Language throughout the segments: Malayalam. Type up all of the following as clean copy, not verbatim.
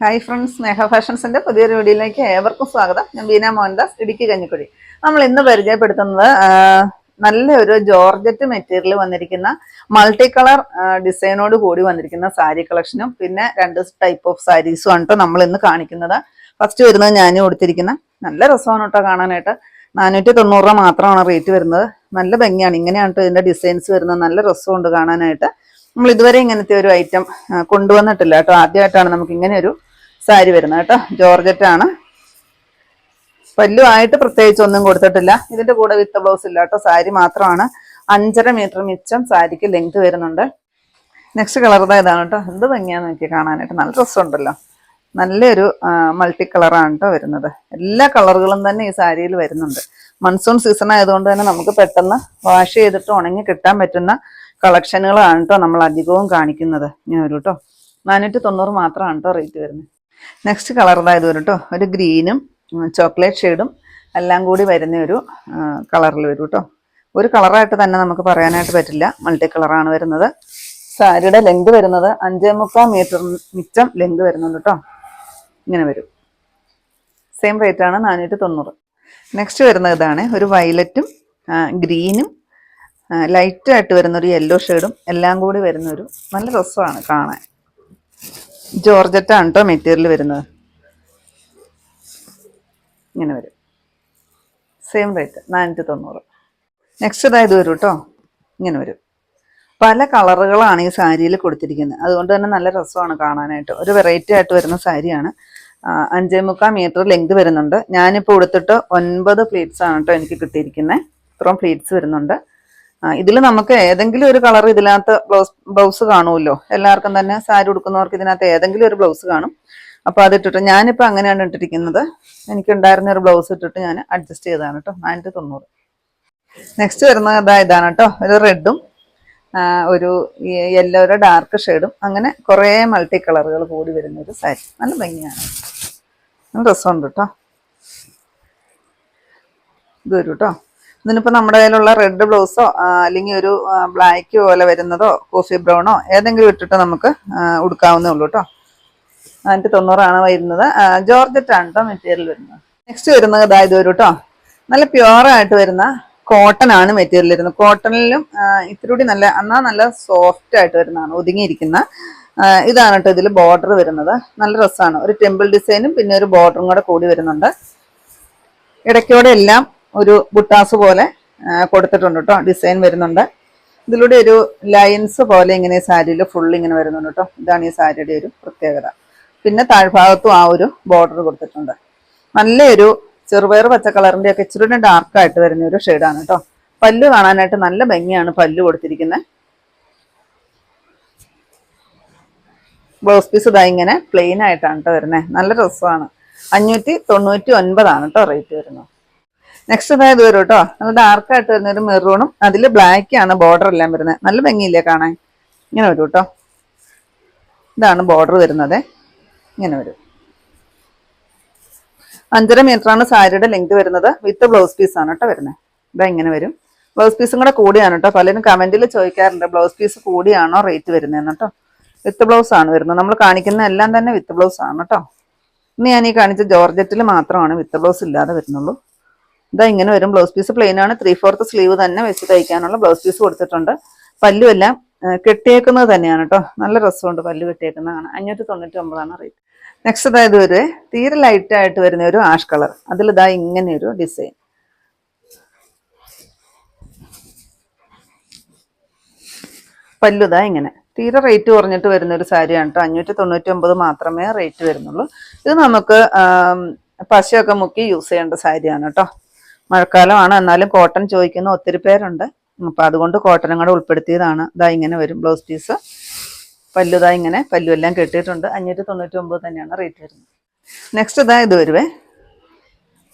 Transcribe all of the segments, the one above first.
ഹായ് ഫ്രണ്ട്സ്, സ്നേഹ ഫാഷൻസിന്റെ പുതിയൊരു വീഡിയോയിലേക്ക് ഏവർക്കും സ്വാഗതം. ഞാൻ ബീന മോഹൻദാസ്, ഇടുക്കി കഞ്ഞിക്കുഴി. നമ്മൾ ഇന്ന് പരിചയപ്പെടുത്തുന്നത് നല്ലൊരു ജോർജറ്റ് മെറ്റീരിയൽ വന്നിരിക്കുന്ന മൾട്ടി കളർ ഡിസൈനോട് കൂടി വന്നിരിക്കുന്ന സാരി കളക്ഷനും പിന്നെ രണ്ട് ടൈപ്പ് ഓഫ് സാരീസും ആണ് കേട്ടോ നമ്മൾ ഇന്ന് കാണിക്കുന്നത്. ഫസ്റ്റ് വരുന്നത് ഞാൻ കൊടുത്തിരിക്കുന്ന നല്ല രസമാണ് കേട്ടോ കാണാനായിട്ട്. 490 രൂപ മാത്രമാണ് റേറ്റ് വരുന്നത്. നല്ല ഭംഗിയാണ്. ഇങ്ങനെയാണ് കേട്ടോ ഇതിന്റെ ഡിസൈൻസ് വരുന്നത്. നല്ല രസമുണ്ട് കാണാനായിട്ട്. നമ്മൾ ഇതുവരെ ഇങ്ങനത്തെ ഒരു ഐറ്റം കൊണ്ടുവന്നിട്ടില്ല കേട്ടോ. ആദ്യമായിട്ടാണ് നമുക്ക് ഇങ്ങനെ ഒരു സാരി വരുന്നത് കേട്ടോ. ജോർജറ്റ് ആണ്. പല്ലുമായിട്ട് പ്രത്യേകിച്ച് ഒന്നും കൊടുത്തിട്ടില്ല. ഇതിന്റെ കൂടെ വിത്ത് ബ്ലൗസ് ഇല്ല കേട്ടോ. സാരി മാത്രമാണ്. 5.5 മീറ്റർ മിച്ചം സാരിക്ക് ലെങ്ത് വരുന്നുണ്ട്. നെക്സ്റ്റ് കളർ ഇതാണ് കേട്ടോ. എന്ത് ഭംഗിയാന്ന് നോക്കി കാണാനായിട്ട്. നല്ല രസമുണ്ടല്ലോ. നല്ലൊരു മൾട്ടി കളറാണ് കേട്ടോ വരുന്നത്. എല്ലാ കളറുകളും തന്നെ ഈ സാരിയിൽ വരുന്നുണ്ട്. മൺസൂൺ സീസൺ ആയതുകൊണ്ട് തന്നെ നമുക്ക് പെട്ടെന്ന് വാഷ് ചെയ്തിട്ട് ഉണങ്ങി കിട്ടാൻ പറ്റുന്ന കളക്ഷനുകളാണ് കേട്ടോ നമ്മൾ അധികവും കാണിക്കുന്നത്. ഇങ്ങനെ വരും കേട്ടോ. 490 മാത്രമാണ് കേട്ടോ റേറ്റ് വരുന്നത്. നെക്സ്റ്റ് കളർ ഇതായത് വരും കേട്ടോ. ഒരു ഗ്രീനും ചോക്ലേറ്റ് ഷെയ്ഡും എല്ലാം കൂടി വരുന്ന ഒരു കളറിൽ വരും കേട്ടോ. ഒരു കളറായിട്ട് തന്നെ നമുക്ക് പറയാനായിട്ട് പറ്റില്ല. മൾട്ടി കളറാണ് വരുന്നത്. സാരിയുടെ ലെങ്ത് വരുന്നത് 5.25 മീറ്റർ മിച്ചം ലെങ്ത് വരുന്നുണ്ട് കേട്ടോ. ഇങ്ങനെ വരും. സെയിം റേറ്റ് ആണ് 490. നെക്സ്റ്റ് വരുന്നത് ഇതാണ്. ഒരു വയലറ്റും ഗ്രീനും ലൈറ്റായിട്ട് വരുന്നൊരു യെല്ലോ ഷെയ്ഡും എല്ലാം കൂടി വരുന്നൊരു നല്ല രസമാണ് കാണാൻ. ജോർജറ്റാണ് കേട്ടോ മെറ്റീരിയൽ വരുന്നത്. ഇങ്ങനെ വരും. Same rate 490. നെക്സ്റ്റ് ഇതായത് വരും കേട്ടോ. ഇങ്ങനെ വരും. പല കളറുകളാണ് ഈ സാരിയിൽ കൊടുത്തിരിക്കുന്നത്. അതുകൊണ്ട് തന്നെ നല്ല രസമാണ് കാണാനായിട്ട്. ഒരു വെറൈറ്റി ആയിട്ട് വരുന്ന സാരിയാണ്. 5.25 മീറ്റർ ലെങ്ത് വരുന്നുണ്ട്. ഞാനിപ്പോൾ കൊടുത്തിട്ട് 9 പ്ലീറ്റ്സ് ആണ് കേട്ടോ എനിക്ക് കിട്ടിയിരിക്കുന്നത്. ഇത്രയും പ്ലീറ്റ്സ് വരുന്നുണ്ട്. ഇതിൽ നമുക്ക് ഏതെങ്കിലും ഒരു കളർ ഇതിനകത്ത് ബ്ലൗസ് കാണുമല്ലോ. എല്ലാവർക്കും തന്നെ സാരി ഉടുക്കുന്നവർക്ക് ഇതിനകത്ത് ഏതെങ്കിലും ഒരു ബ്ലൗസ് കാണും. അപ്പോൾ അതിട്ടിട്ട് ഞാനിപ്പോൾ അങ്ങനെയാണ് ഇട്ടിരിക്കുന്നത്. എനിക്കുണ്ടായിരുന്ന ഒരു ബ്ലൗസ് ഇട്ടിട്ട് ഞാൻ അഡ്ജസ്റ്റ് ചെയ്തതാണ് കേട്ടോ. 490. നെക്സ്റ്റ് വരുന്നത് ഇതാണ് കേട്ടോ. ഒരു റെഡും ഒരു യെല്ലോയുടെ ഡാർക്ക് ഷെയ്ഡും അങ്ങനെ കുറേ മൾട്ടി കളറുകൾ കൂടി വരുന്ന ഒരു സാരി. നല്ല ഭംഗിയാണ്. നല്ല രസമുണ്ട് കേട്ടോ. ഇത് വരും കേട്ടോ. ഇതിനിപ്പോൾ നമ്മുടെ കയ്യിലുള്ള റെഡ് ബ്ലൗസോ അല്ലെങ്കിൽ ഒരു ബ്ലാക്ക് പോലെ വരുന്നതോ കോഫി ബ്രൗണോ ഏതെങ്കിലും ഇട്ടിട്ട് നമുക്ക് ഉടുക്കാവുന്നേ ഉള്ളൂ കേട്ടോ. 490 വരുന്നത്. ജോർജറ്റ് ആണ് കേട്ടോ മെറ്റീരിയൽ വരുന്നത്. നെക്സ്റ്റ് വരുന്നത് ഇതായത് വരും കേട്ടോ. നല്ല പ്യുവറായിട്ട് വരുന്ന കോട്ടൺ ആണ് മെറ്റീരിയൽ വരുന്നത്. കോട്ടണിലും ഇത്തിരി നല്ല സോഫ്റ്റ് ആയിട്ട് വരുന്നതാണ്. ഒതുങ്ങിയിരിക്കുന്ന ഇതാണ് കേട്ടോ ഇതിൽ ബോർഡർ വരുന്നത്. നല്ല രസമാണ്. ഒരു ടെമ്പിൾ ഡിസൈനും പിന്നെ ഒരു ബോർഡറും കൂടെ കൂടി വരുന്നുണ്ട്. ഇടയ്ക്കോടെ എല്ലാം ഒരു ബുട്ടാസ് പോലെ കൊടുത്തിട്ടുണ്ട് കേട്ടോ. ഡിസൈൻ വരുന്നുണ്ട്. ഇതിലൂടെ ഒരു ലൈൻസ് പോലെ ഇങ്ങനെ സാരിയിൽ ഫുൾ ഇങ്ങനെ വരുന്നുണ്ട് കേട്ടോ. ഇതാണ് ഈ സാരിയുടെ ഒരു പ്രത്യേകത. പിന്നെ താഴ്ഭാഗത്തും ആ ഒരു ബോർഡർ കൊടുത്തിട്ടുണ്ട്. നല്ലൊരു ചെറുപയർ പച്ച കളറിന്റെ ഒക്കെ ഇച്ചിരി ഡാർക്കായിട്ട് വരുന്ന ഒരു ഷെയ്ഡാണ് കേട്ടോ. പല്ല് കാണാനായിട്ട് നല്ല ഭംഗിയാണ് പല്ല് കൊടുത്തിരിക്കുന്നത്. ബ്ലൗസ് പീസ് ഇതാ ഇങ്ങനെ പ്ലെയിൻ ആയിട്ടാണ് കേട്ടോ വരുന്നത്. നല്ല രസമാണ്. 599 കേട്ടോ റേറ്റ് വരുന്നത്. നെക്സ്റ്റ് അതായത് വരും കേട്ടോ. നല്ല ഡാർക്കായിട്ട് വരുന്ന ഒരു മെറൂണും അതിൽ ബ്ലാക്ക് ആണ് ബോർഡർ എല്ലാം വരുന്നത്. നല്ല ഭംഗിയില്ലേ കാണാൻ. ഇങ്ങനെ വരും കേട്ടോ. ഇതാണ് ബോർഡർ വരുന്നത്. ഇങ്ങനെ വരും. 5.5 മീറ്ററാണ് സാരിയുടെ ലെങ്ത് വരുന്നത്. വിത്ത് ബ്ലൗസ് പീസ് ആണ് കേട്ടോ വരുന്നത്. ഇതാ ഇങ്ങനെ വരും. ബ്ലൗസ് പീസും കൂടെ കൂടിയാണ് കേട്ടോ. പലരും കമന്റിൽ ചോദിക്കാറുണ്ട് ബ്ലൗസ് പീസ് കൂടിയാണോ റേറ്റ് വരുന്നതെന്ന് കേട്ടോ. വിത്ത് ബ്ലൗസ് ആണ് വരുന്നത്. നമ്മൾ കാണിക്കുന്ന എല്ലാം തന്നെ വിത്ത് ബ്ലൗസ് ആണ് കേട്ടോ. ഇന്ന് ഞാൻ ഈ കാണിച്ച ജോർജറ്റിൽ മാത്രമാണ് വിത്ത് ബ്ലൗസ് ഇല്ലാതെ വരുന്നുള്ളൂ. ഇതാ ഇങ്ങനെ വരും. ബ്ലൗസ് പീസ് പ്ലെയിൻ ആണ്. 3/4 സ്ലീവ് തന്നെ വെച്ച് തയ്ക്കാനുള്ള ബ്ലൗസ് പീസ് കൊടുത്തിട്ടുണ്ട്. പല്ലും എല്ലാം കെട്ടിയേക്കുന്നത് തന്നെയാണ് കേട്ടോ. നല്ല രസമുണ്ട് പല്ല് കെട്ടിയേക്കുന്നതാണ്. 599 റേറ്റ്. നെക്സ്റ്റ് ഇതായത് ഒരു തീരെ ലൈറ്റ് ആയിട്ട് വരുന്ന ഒരു ആഷ് കളർ. അതിൽ ഇതാ ഇങ്ങനെ ഒരു ഡിസൈൻ. പല്ലു ഇതാ ഇങ്ങനെ. തീരെ റേറ്റ് കുറഞ്ഞിട്ട് വരുന്ന ഒരു സാരിയാണ് കേട്ടോ. 599 മാത്രമേ റേറ്റ് വരുന്നുള്ളൂ. ഇത് നമുക്ക് പശയൊക്കെ മുക്കി യൂസ് ചെയ്യേണ്ട സാരിയാണ് കേട്ടോ. മഴക്കാലമാണ്. എന്നാലും കോട്ടൺ ചോദിക്കുന്ന ഒത്തിരി പേരുണ്ട്. അപ്പം അതുകൊണ്ട് കോട്ടനും കൂടെ ഉൾപ്പെടുത്തിയതാണ്. ഇതാ ഇങ്ങനെ വരും ബ്ലൗസ് പീസ്. പല്ലു ഇതാ ഇങ്ങനെ. പല്ലു എല്ലാം കെട്ടിയിട്ടുണ്ട്. 599 തന്നെയാണ് റേറ്റ് വരുന്നത്. നെക്സ്റ്റ് ഇതാ ഇത് വരുവേ.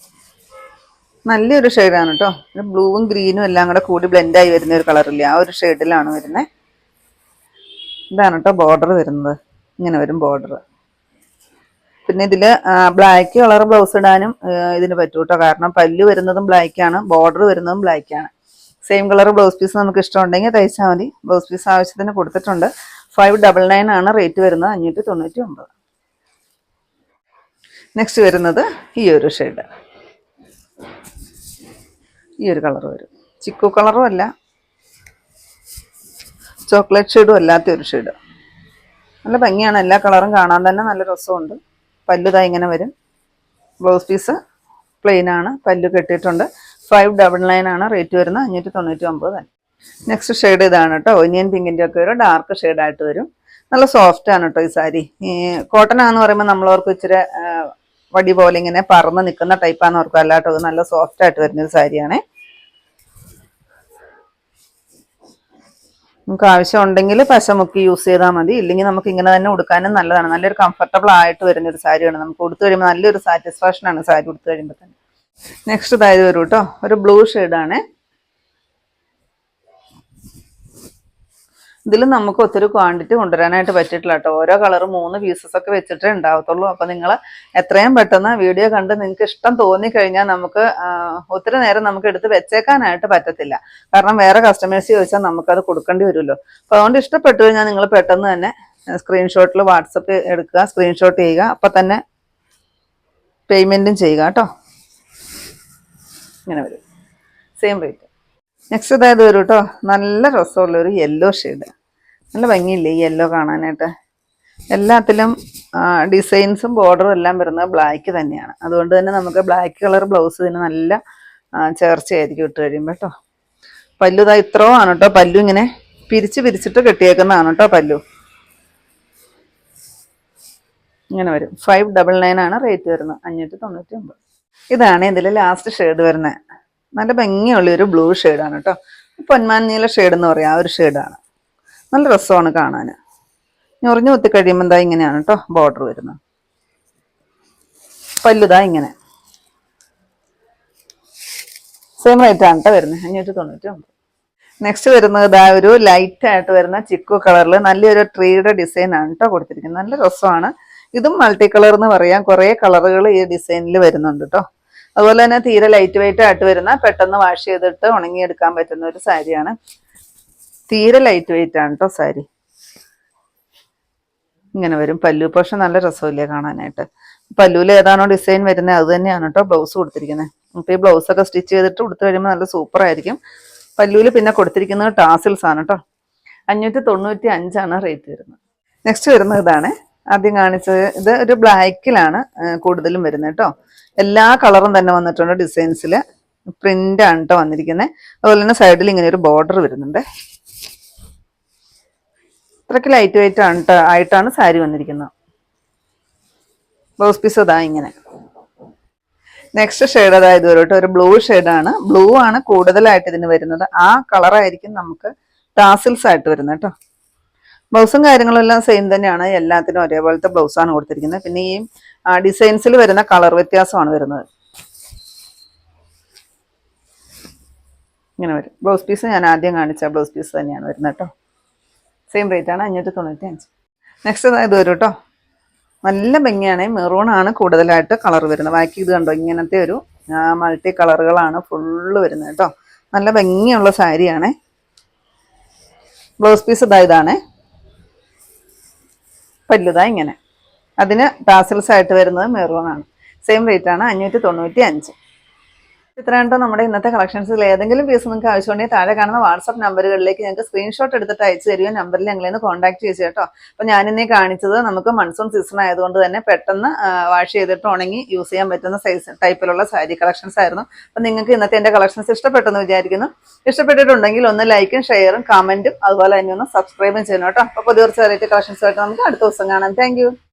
നല്ലൊരു ഷെയ്ഡാണ് കേട്ടോ. ബ്ലൂവും ഗ്രീനും എല്ലാം കൂടെ കൂടി ബ്ലെൻഡായി വരുന്ന ഒരു കളറില്ല. ആ ഒരു ഷെയ്ഡിലാണ് വരുന്നത്. ഇതാണ് കേട്ടോ ബോർഡർ വരുന്നത്. ഇങ്ങനെ വരും ബോർഡർ. പിന്നെ ഇതിൽ ബ്ലാക്ക് കളർ ബ്ലൗസ് ഇടാനും ഇതിന് പറ്റും കേട്ടോ. കാരണം പല്ല് വരുന്നതും ബ്ലാക്കാണ്, ബോർഡർ വരുന്നതും ബ്ലാക്കാണ്. സെയിം കളർ ബ്ലൗസ് പീസ് നമുക്ക് ഇഷ്ടമുണ്ടെങ്കിൽ തയ്ച്ചാൽ മതി. ബ്ലൗസ് പീസ് ആവശ്യത്തിന് കൊടുത്തിട്ടുണ്ട്. 599 ആണ് റേറ്റ് വരുന്നത്. 599. നെക്സ്റ്റ് വരുന്നത് ഈ ഒരു ഷെയ്ഡ്, ഈ ഒരു കളർ വരും. ചിക്കു കളറും അല്ല, ചോക്ലേറ്റ് ഷെയ്ഡും അല്ലാത്ത ഒരു ഷെയ്ഡ്. നല്ല ഭംഗിയാണ്, എല്ലാ കളറും കാണാൻ തന്നെ നല്ല രസമുണ്ട്. പല്ലുതാ ഇങ്ങനെ വരും. ബ്ലൗസ് പീസ് പ്ലെയിൻ ആണ്, പല്ലു കെട്ടിയിട്ടുണ്ട്. 599 ആണ് റേറ്റ് വരുന്നത്, 599 തന്നെ. നെക്സ്റ്റ് ഷെയ്ഡ് ഇതാണ് കേട്ടോ, ഒനിയൻ പിങ്കിൻ്റെ ഒക്കെ ഒരു ഡാർക്ക് ഷെയ്ഡായിട്ട് വരും. നല്ല സോഫ്റ്റ് ആണ് കേട്ടോ ഈ സാരി. ഈ കോട്ടൺ ആണെന്ന് പറയുമ്പോൾ നമ്മളവർക്ക് ഇച്ചിരി വടി പോലെ ഇങ്ങനെ പറന്ന് നിൽക്കുന്ന ടൈപ്പാന്ന് ഓർക്കും. അല്ലാട്ടോ അത് നല്ല സോഫ്റ്റ് ആയിട്ട് വരുന്നൊരു സാരിയാണേ. നമുക്ക് ആവശ്യം ഉണ്ടെങ്കിൽ പശ മുക്കി യൂസ് ചെയ്താൽ മതി, ഇല്ലെങ്കിൽ നമുക്ക് ഇങ്ങനെ തന്നെ ഉടുക്കാനും നല്ലതാണ്. നല്ലൊരു കംഫർട്ടബിൾ ആയിട്ട് വരുന്നൊരു സാരിയാണ്. നമുക്ക് ഉടുത്തു കഴിയുമ്പോൾ നല്ലൊരു സാറ്റിസ്ഫാക്ഷനാണ് സാരി ഉടുത്തു കഴിയുമ്പോൾ തന്നെ. നെക്സ്റ്റ് ഇതായത് വരും കേട്ടോ, ഒരു ബ്ലൂ ഷെയ്ഡാണ്. ഇതിൽ നമുക്ക് ഒത്തിരി ക്വാണ്ടിറ്റി കൊണ്ടുവരാനായിട്ട് പറ്റിയിട്ടില്ല കേട്ടോ. ഓരോ കളറ് 3 പീസസ് ഒക്കെ വെച്ചിട്ടേ ഉണ്ടാവത്തുള്ളൂ. അപ്പോൾ നിങ്ങൾ എത്രയും പെട്ടെന്ന് വീഡിയോ കണ്ട് നിങ്ങൾക്ക് ഇഷ്ടം തോന്നിക്കഴിഞ്ഞാൽ നമുക്ക് ഒത്തിരി നേരം നമുക്ക് എടുത്ത് വെച്ചേക്കാനായിട്ട് പറ്റത്തില്ല. കാരണം വേറെ കസ്റ്റമേഴ്സ് ചോദിച്ചാൽ നമുക്കത് കൊടുക്കേണ്ടി വരുമല്ലോ. അപ്പോൾ അതുകൊണ്ട് ഇഷ്ടപ്പെട്ടു കഴിഞ്ഞാൽ നിങ്ങൾ പെട്ടെന്ന് തന്നെ സ്ക്രീൻഷോട്ടിൽ വാട്സപ്പ് എടുക്കുക, സ്ക്രീൻഷോട്ട് ചെയ്യുക, അപ്പം തന്നെ പേയ്മെൻറ്റും ചെയ്യുക കേട്ടോ. ഇങ്ങനെ വരും, സെയിം റേറ്റ്. നെക്സ്റ്റ് ഇതായത് വരും കേട്ടോ, നല്ല രസമുള്ളൊരു യെല്ലോ ഷെയ്ഡ്. നല്ല ഭംഗിയില്ലേ ഈ യെല്ലോ കാണാനായിട്ട്. എല്ലാത്തിലും ഡിസൈൻസും ബോർഡറും എല്ലാം വരുന്നത് ബ്ലാക്ക് തന്നെയാണ്. അതുകൊണ്ട് തന്നെ നമുക്ക് ബ്ലാക്ക് കളർ ബ്ലൗസ് ഇതിന് നല്ല ചേർച്ചയായിരിക്കും ഇട്ട് കഴിയുമ്പോൾ കേട്ടോ. പല്ലു ഇതാ ഇത്രയും ആണ് കേട്ടോ. പല്ലു ഇങ്ങനെ പിരിച്ചിട്ട് കെട്ടിയേക്കുന്നതാണ് കേട്ടോ പല്ലു. ഇങ്ങനെ വരും. 599 ആണ് റേറ്റ് വരുന്നത്, 599. ഇതാണ് ഇതിൽ ലാസ്റ്റ് ഷെയ്ഡ് വരുന്നത്. നല്ല ഭംഗിയുള്ളൊരു ബ്ലൂ ഷെയ്ഡാണ് കേട്ടോ. പൊന്മാൻ നീല ഷെയ്ഡ് എന്ന് പറയാം, ആ ഒരു ഷെയ്ഡാണ്. നല്ല രസമാണ് കാണാൻ. ഞൊറിഞ്ഞു കുത്തി കഴിയുമ്പോൾ എന്താ ഇങ്ങനെയാണ് കേട്ടോ ബോർഡർ വരുന്നത്. പല്ലുതാ ഇങ്ങനെ, സെയിം റേറ്റാണ് കേട്ടോ വരുന്നത്, 599. നെക്സ്റ്റ് വരുന്നത് ഇതാ ഒരു ലൈറ്റ് ആയിട്ട് വരുന്ന ചിക്കു കളറിൽ നല്ലൊരു ട്രീയുടെ ഡിസൈൻ ആണ് കേട്ടോ കൊടുത്തിരിക്കുന്നത്. നല്ല രസമാണ്. ഇതും മൾട്ടി കളർ എന്ന് പറയാം. കുറേ കളറുകൾ ഈ ഡിസൈനിൽ വരുന്നുണ്ട് കേട്ടോ. അതുപോലെ തന്നെ തീരെ ലൈറ്റ് വെയിറ്റ് ആയിട്ട് വരുന്ന, പെട്ടെന്ന് വാഷ് ചെയ്തിട്ട് ഉണങ്ങിയെടുക്കാൻ പറ്റുന്ന ഒരു സാരിയാണ്. തീരെ ലൈറ്റ് വെയിറ്റ് ആണ് കേട്ടോ സാരി. ഇങ്ങനെ വരും പല്ലു. പക്ഷെ നല്ല രസമില്ലേ കാണാനായിട്ട്. പല്ലുവിൽ ഏതാണോ ഡിസൈൻ വരുന്നത് അത് തന്നെയാണ് കേട്ടോ ബ്ലൗസ് കൊടുത്തിരിക്കുന്നത്. അപ്പോൾ ഈ ബ്ലൗസൊക്കെ സ്റ്റിച്ച് ചെയ്തിട്ട് കൊടുത്തു കഴിയുമ്പോൾ നല്ല സൂപ്പർ ആയിരിക്കും. പല്ലുവിൽ പിന്നെ കൊടുത്തിരിക്കുന്നത് ടാസിൽസ് ആണ് കേട്ടോ. 595 ആണ് റേറ്റ് വരുന്നത്. നെക്സ്റ്റ് വരുന്നത് ഇതാണ് ആദ്യം കാണിച്ചത്. ഇത് ഒരു ബ്ലാക്കിലാണ് കൂടുതലും വരുന്നത് കേട്ടോ. എല്ലാ കളറും തന്നെ വന്നിട്ടുണ്ട് ഡിസൈൻസിൽ. പ്രിന്റ് ആണ് കേട്ടോ വന്നിരിക്കുന്നത്. അതുപോലെ തന്നെ സൈഡിൽ ഇങ്ങനെ ഒരു ബോർഡർ വരുന്നുണ്ട്. ഇത്രയ്ക്ക് ലൈറ്റ് വെയിറ്റ് ആയിട്ടാണ് സാരി വന്നിരിക്കുന്നത്. ബ്ലൗസ് പീസ് അതാ ഇങ്ങനെ. നെക്സ്റ്റ് ഷെയ്ഡ് അതായത് ഒരു ബ്ലൂ ഷെയ്ഡാണ്. ബ്ലൂ ആണ് കൂടുതലായിട്ട് ഇതിന് വരുന്നത്. ആ കളറായിരിക്കും നമുക്ക് ടാസിൽസ് ആയിട്ട് വരുന്നത് കേട്ടോ. ബ്ലൗസും കാര്യങ്ങളും എല്ലാം സെയിം തന്നെയാണ്. എല്ലാത്തിനും ഒരേപോലത്തെ ബ്ലൗസാണ് കൊടുത്തിരിക്കുന്നത്. പിന്നെ ഈ ഡിസൈൻസിൽ വരുന്ന കളർ വ്യത്യാസമാണ് വരുന്നത്. ഇങ്ങനെ വരും. ബ്ലൗസ് പീസ് ഞാൻ ആദ്യം കാണിച്ച ബ്ലൗസ് പീസ് തന്നെയാണ് വരുന്നത് കേട്ടോ. സെയിം റേറ്റ് ആണ്, 595. നെക്സ്റ്റ് ഇത് വരും കേട്ടോ. നല്ല ഭംഗിയാണ്. മെറൂൺ ആണ് കൂടുതലായിട്ട് കളർ വരുന്നത്. ബാക്കി ഇത് കണ്ടോ ഇങ്ങനത്തെ ഒരു മൾട്ടി കളറുകളാണ് ഫുള്ള് വരുന്നത് കേട്ടോ. നല്ല ഭംഗിയുള്ള സാരിയാണേ. Blouse piece ഇതാണേ. പല്ലുതാ ഇങ്ങനെ. അതിന് ടാസിൽസ് ആയിട്ട് വരുന്നത് മെറൂൺ ആണ്. സെയിം റേറ്റ് ആണ്, 595. ഇത്രയാണ് കേട്ടോ നമ്മുടെ ഇന്നത്തെ കളക്ഷൻസിൽ. ഏതെങ്കിലും പീസ് നിങ്ങൾക്ക് ആവശ്യമുണ്ടെങ്കിൽ താഴെ കാണുന്ന വാട്സ്ആപ്പ് നമ്പറുകളിലേക്ക് ഞങ്ങൾക്ക് സ്ക്രീൻഷോട്ട് എടുത്തിട്ട് അയച്ചു തരുമോ നമ്പറിൽ ഞങ്ങളെ കോൺടാക്ട് ചെയ്തു കേട്ടോ. അപ്പോൾ ഞാനിന്നേ കാണിച്ചത് നമുക്ക് മൺസൂൺ സീസൺ ആയതുകൊണ്ട് തന്നെ പെട്ടെന്ന് വാഷ് ചെയ്തിട്ട് ഉണങ്ങി യൂസ് ചെയ്യാൻ പറ്റുന്ന സൈസ് ടൈപ്പിലുള്ള സാരി കളക്ഷൻസ് ആയിരുന്നു. അപ്പോൾ നിങ്ങൾക്ക് ഇന്നത്തെ എൻ്റെ കളക്ഷൻസ് ഇഷ്ടപ്പെട്ടെന്ന് വിചാരിക്കുന്നു. ഇഷ്ടപ്പെട്ടിട്ടുണ്ടെങ്കിൽ ഒന്ന് ലൈക്കും ഷെയറും കമൻറ്റും അതുപോലെ തന്നെ ഒന്ന് സബ്സ്ക്രൈബും ചെയ്യണം കേട്ടോ. അപ്പോൾ പുതിയ വെറൈറ്റി കളക്ഷൻസുമായിട്ട് നമുക്ക് അടുത്ത ദിവസം കാണാം. താങ്ക്